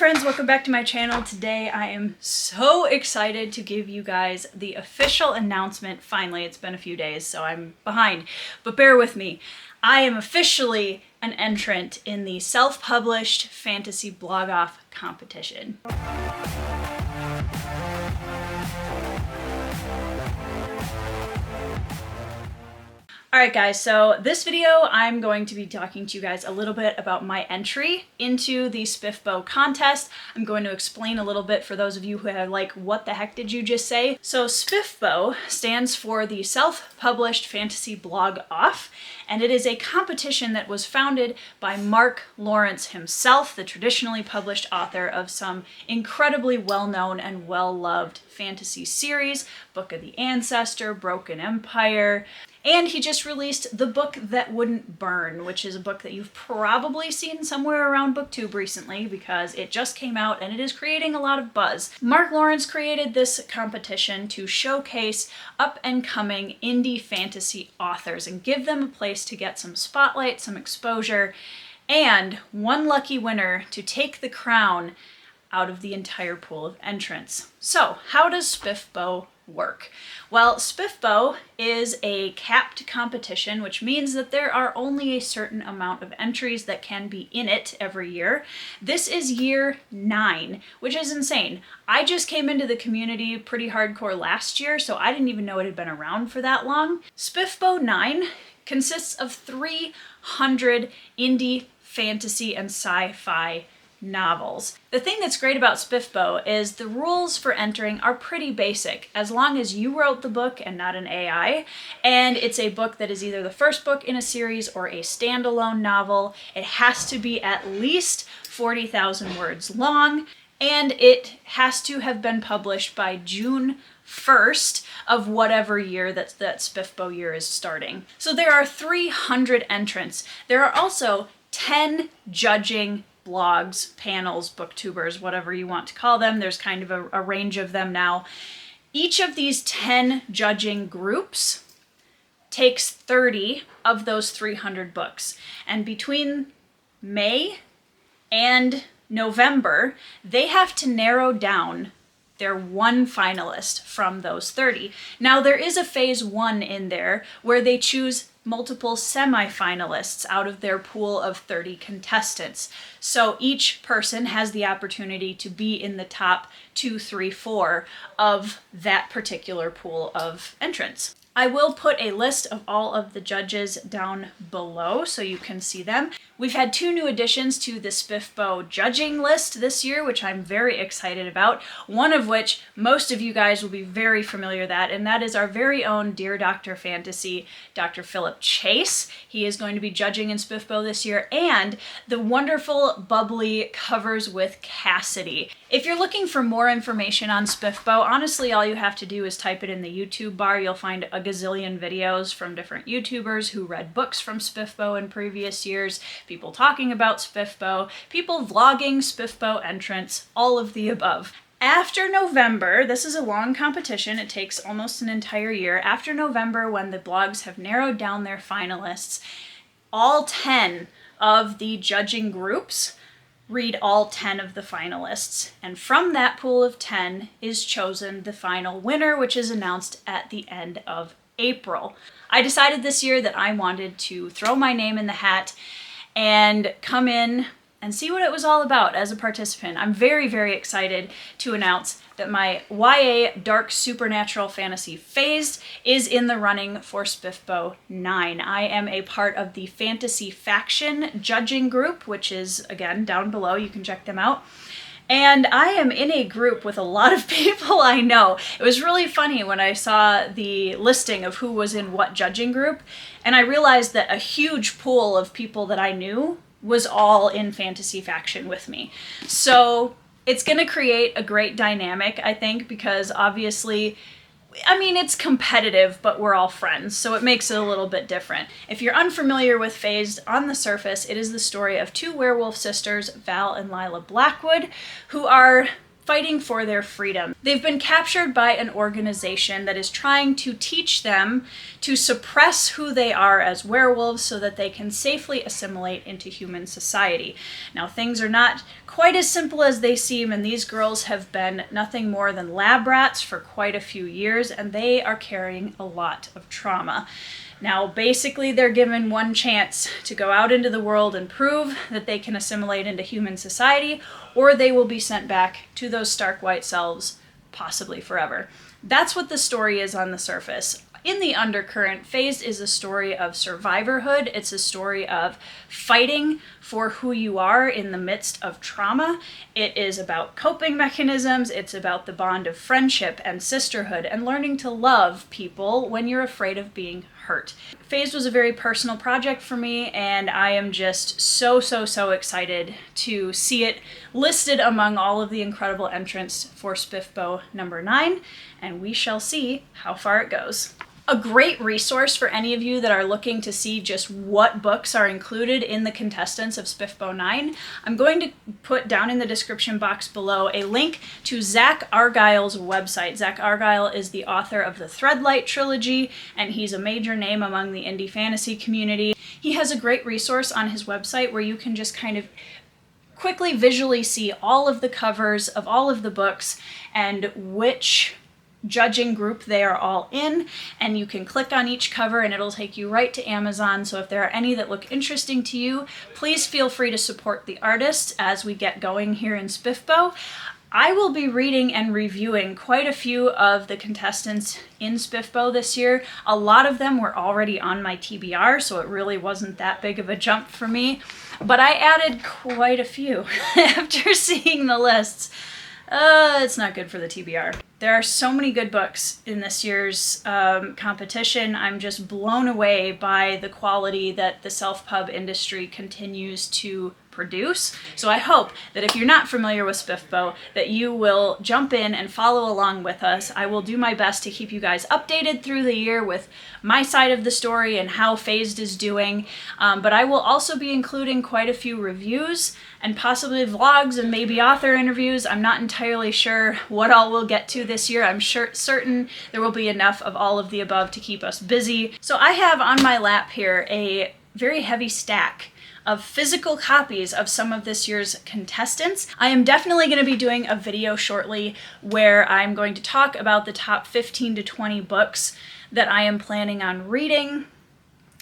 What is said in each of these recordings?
friends, welcome back to my channel. Today I am so excited to give you guys the official announcement. Finally, it's been a few days, so I'm behind, but bear with me. I am officially an entrant in the self-published fantasy blog-off competition. Alright guys, so this video I'm going to be talking to you guys a little bit about my entry into the SPFBO contest. I'm going to explain a little bit for those of you who are like, what the heck did you just say? So SPFBO stands for the Self-Published Fantasy Blog Off, and it is a competition that was founded by Mark Lawrence himself, the traditionally published author of some incredibly well-known and well-loved fantasy series, Book of the Ancestor, Broken Empire, and he just released The Book That Wouldn't Burn, which is a book that you've probably seen somewhere around BookTube recently because it just came out and it is creating a lot of buzz. Mark Lawrence created this competition to showcase up-and-coming indie fantasy authors and give them a place to get some spotlight, some exposure, and one lucky winner to take the crown out of the entire pool of entrants. So, how does SPFBO work? Well, SPFBO is a capped competition, which means that there are only a certain amount of entries that can be in it every year. This is year 9, which is insane. I just came into the community pretty hardcore last year, so I didn't even know it had been around for that long. SPFBO 9 consists of 300 indie fantasy and sci-fi novels. The thing that's great about SPFBO is the rules for entering are pretty basic, as long as you wrote the book and not an AI, and it's a book that is either the first book in a series or a standalone novel. It has to be at least 40,000 words long, and it has to have been published by June 1st of whatever year that SPFBO year is starting. So there are 300 entrants. There are also 10 judging blogs, panels, booktubers, whatever you want to call them. There's kind of a range of them now. Each of these 10 judging groups takes 30 of those 300 books. And between May and November, they have to narrow down their one finalist from those 30. Now there is a phase 1 in there where they choose multiple semi-finalists out of their pool of 30 contestants. So each person has the opportunity to be in the top 2, 3, 4 of that particular pool of entrants. I will put a list of all of the judges down below so you can see them. We've had 2 new additions to the SPFBO judging list this year, which I'm very excited about. One of which most of you guys will be very familiar with, and that is our very own Dear Dr. Fantasy, Dr. Philip Chase. He is going to be judging in SPFBO this year, and the wonderful, bubbly Covers with Cassidy. If you're looking for more information on SPFBO, honestly, all you have to do is type it in the YouTube bar. You'll find a gazillion videos from different YouTubers who read books from SPFBO in previous years, people talking about SPFBO, people vlogging SPFBO entrants, all of the above. After November, this is a long competition, it takes almost an entire year. After November, when the blogs have narrowed down their finalists, all 10 of the judging groups read all 10 of the finalists, and from that pool of 10 is chosen the final winner, which is announced at the end of April. I decided this year that I wanted to throw my name in the hat and come in and see what it was all about as a participant. I'm very, very excited to announce that my YA Dark Supernatural Fantasy Phased is in the running for SPFBO 9. I am a part of the Fantasy Faction judging group, which is, again, down below. You can check them out. And I am in a group with a lot of people I know. It was really funny when I saw the listing of who was in what judging group, and I realized that a huge pool of people that I knew was all in Fantasy Faction with me. So it's going to create a great dynamic, I think, because obviously, I mean, it's competitive, but we're all friends, so it makes it a little bit different. If you're unfamiliar with Phased, on the surface, it is the story of 2 werewolf sisters, Val and Lila Blackwood, who are fighting for their freedom. They've been captured by an organization that is trying to teach them to suppress who they are as werewolves so that they can safely assimilate into human society. Now, things are not quite as simple as they seem, and these girls have been nothing more than lab rats for quite a few years, and they are carrying a lot of trauma. Now, basically, they're given one chance to go out into the world and prove that they can assimilate into human society, or they will be sent back to those stark white selves, possibly forever. That's what the story is on the surface. In the undercurrent, Phased is a story of survivorhood. It's a story of fighting for who you are in the midst of trauma. It is about coping mechanisms. It's about the bond of friendship and sisterhood and learning to love people when you're afraid of being hurt. Phased was a very personal project for me, and I am just so excited to see it listed among all of the incredible entrants for SPFBO number 9, and we shall see how far it goes. A great resource for any of you that are looking to see just what books are included in the contestants of SPFBO 9, I'm going to put down in the description box below a link to ZACK ARGYLE's website. ZACK ARGYLE is the author of the Threadlight trilogy, and he's a major name among the indie fantasy community. He has a great resource on his website where you can just kind of quickly visually see all of the covers of all of the books and which judging group they are all in, and you can click on each cover and it'll take you right to Amazon. So if there are any that look interesting to you, please feel free to support the artists as we get going here in SPFBO. I will be reading and reviewing quite a few of the contestants in SPFBO this year. A lot of them were already on my TBR, so it really wasn't that big of a jump for me, but I added quite a few after seeing the lists. It's not good for the TBR. There are so many good books in this year's competition. I'm just blown away by the quality that the self-pub industry continues to produce. So I hope that if you're not familiar with SPFBO, that you will jump in and follow along with us. I will do my best to keep you guys updated through the year with my side of the story and how Phased is doing, but I will also be including quite a few reviews and possibly vlogs and maybe author interviews. I'm not entirely sure what all we'll get to this year. I'm certain there will be enough of all of the above to keep us busy. So I have on my lap here a very heavy stack of physical copies of some of this year's contestants. I am definitely going to be doing a video shortly where I'm going to talk about the top 15 to 20 books that I am planning on reading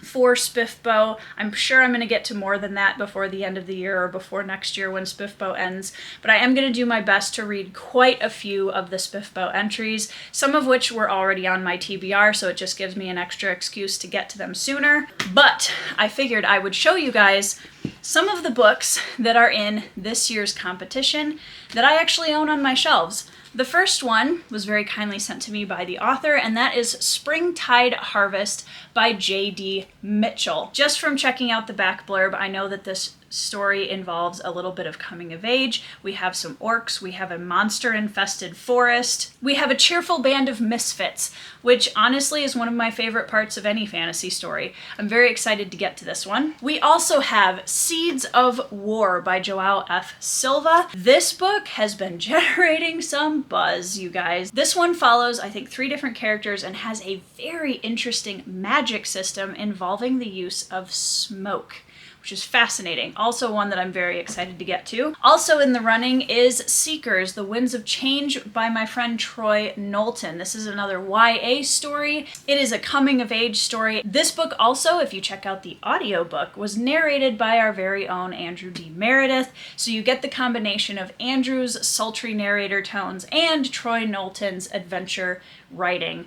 for SPFBO. I'm sure I'm going to get to more than that before the end of the year or before next year when SPFBO ends, but I am going to do my best to read quite a few of the SPFBO entries, some of which were already on my TBR, so it just gives me an extra excuse to get to them sooner. But I figured I would show you guys some of the books that are in this year's competition that I actually own on my shelves. The first one was very kindly sent to me by the author, and that is Springtide Harvest by J.D. Mitchell. Just from checking out the back blurb, I know that this story involves a little bit of coming of age. We have some orcs, we have a monster-infested forest, we have a cheerful band of misfits, which honestly is one of my favorite parts of any fantasy story. I'm very excited to get to this one. We also have Seeds of War by João F. Silva. This book has been generating some buzz, you guys. This one follows, I think, 3 different characters and has a very interesting magic system involving the use of smoke, which is fascinating. Also one that I'm very excited to get to. Also in the running is Seekers, The Winds of Change by my friend Troy Knowlton. This is another YA story. It is a coming-of-age story. This book also, if you check out the audiobook, was narrated by our very own Andrew D. Meredith, so you get the combination of Andrew's sultry narrator tones and Troy Knowlton's adventure writing.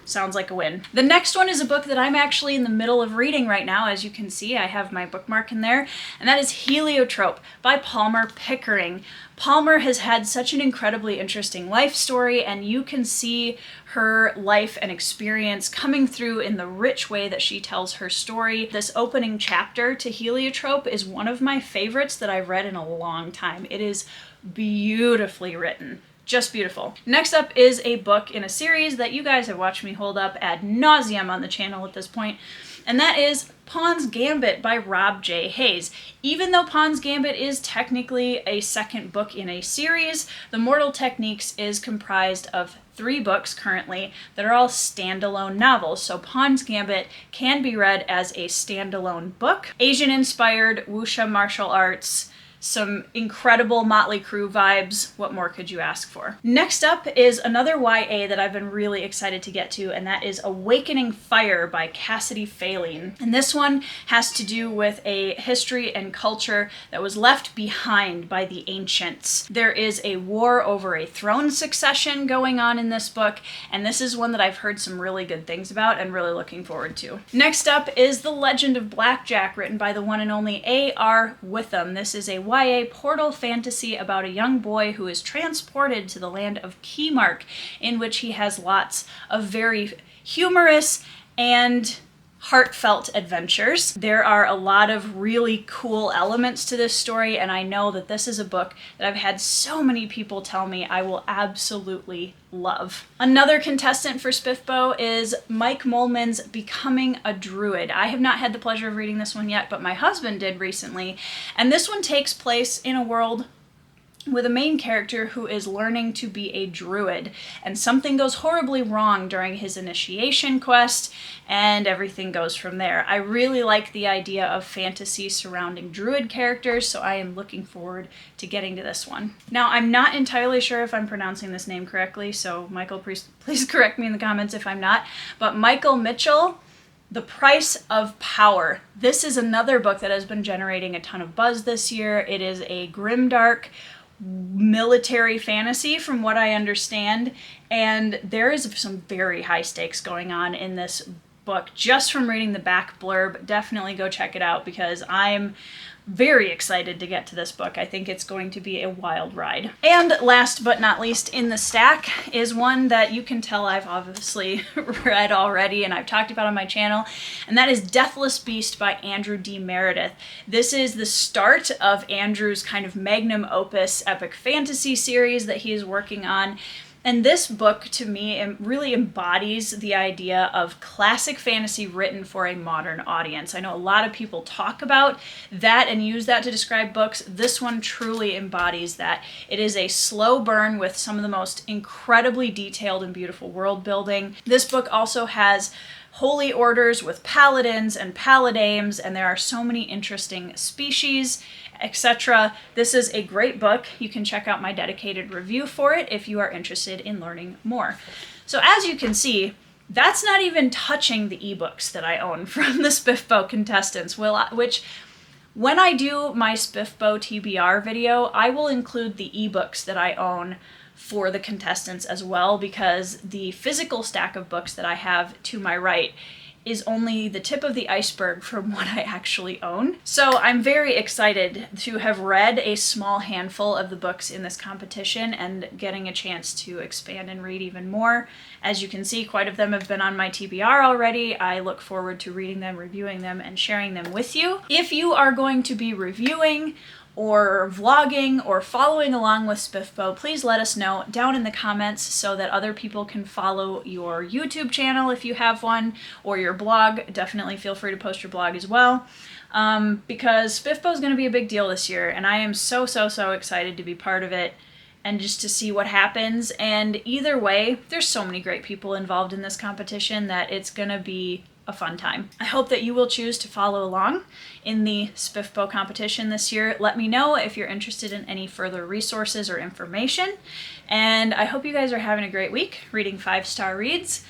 Sounds like a win. The next one is a book that I'm actually in the middle of reading right now. As you can see, I have my bookmark in there, and that is Heliotrope by Palmer Pickering. Palmer has had such an incredibly interesting life story, and you can see her life and experience coming through in the rich way that she tells her story. This opening chapter to Heliotrope is one of my favorites that I've read in a long time. It is beautifully written. Just beautiful. Next up is a book in a series that you guys have watched me hold up ad nauseum on the channel at this point. and that is Pawn's Gambit by Rob J. Hayes. Even though Pawn's Gambit is technically a second book in a series, The Mortal Techniques is comprised of 3 books currently that are all standalone novels. So Pawn's Gambit can be read as a standalone book. Asian-inspired wuxia martial arts, some incredible Motley Crue vibes. What more could you ask for? Next up is another YA that I've been really excited to get to, and that is Awakening Fire by Cassidy Faline. And this one has to do with a history and culture that was left behind by the ancients. There is a war over a throne succession going on in this book, and this is one that I've heard some really good things about and really looking forward to. Next up is The Legend of Blackjack, written by the one and only A.R. Witham. This is a YA portal fantasy about a young boy who is transported to the land of Keymark, in which he has lots of very humorous and heartfelt adventures. There are a lot of really cool elements to this story, and I know that this is a book that I've had so many people tell me I will absolutely love. Another contestant for SPFBO is Mike Molman's Becoming a Druid. I have not had the pleasure of reading this one yet, but my husband did recently, and this one takes place in a world with a main character who is learning to be a druid, and something goes horribly wrong during his initiation quest, and everything goes from there. I really like the idea of fantasy surrounding druid characters, so I am looking forward to getting to this one. Now, I'm not entirely sure if I'm pronouncing this name correctly, so Michael, please correct me in the comments if I'm not, but Michael Mitchell, The Price of Power. This is another book that has been generating a ton of buzz this year. It is a grimdark military fantasy from what I understand, and there is some very high stakes going on in this book just from reading the back blurb. Definitely go check it out because I'm very excited to get to this book. I think it's going to be a wild ride. And last but not least in the stack is one that you can tell I've obviously read already and I've talked about on my channel, and that is Deathless Beast by Andrew D. Meredith. This is the start of Andrew's kind of magnum opus epic fantasy series that he is working on. And this book, to me, really embodies the idea of classic fantasy written for a modern audience. I know a lot of people talk about that and use that to describe books. This one truly embodies that. It is a slow burn with some of the most incredibly detailed and beautiful world building. This book also has holy orders with paladins and paladames, and there are so many interesting species, etc. This is a great book. You can check out my dedicated review for it if you are interested in learning more. So as you can see, that's not even touching the ebooks that I own from the SPFBO contestants, which when I do my SPFBO TBR video, I will include the ebooks that I own for the contestants as well, because the physical stack of books that I have to my right is only the tip of the iceberg from what I actually own. So I'm very excited to have read a small handful of the books in this competition and getting a chance to expand and read even more. As you can see, quite a few of them have been on my TBR already. I look forward to reading them, reviewing them, and sharing them with you. If you are going to be reviewing or vlogging or following along with SPFBO, please let us know down in the comments so that other people can follow your YouTube channel if you have one, or your blog. Definitely feel free to post your blog as well, because SPFBO is going to be a big deal this year, and I am so excited to be part of it and just to see what happens. And either way, there's so many great people involved in this competition that it's going to be a fun time. I hope that you will choose to follow along in the SPFBO competition this year. Let me know if you're interested in any further resources or information. And I hope you guys are having a great week reading 5-star reads,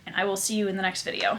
and I will see you in the next video.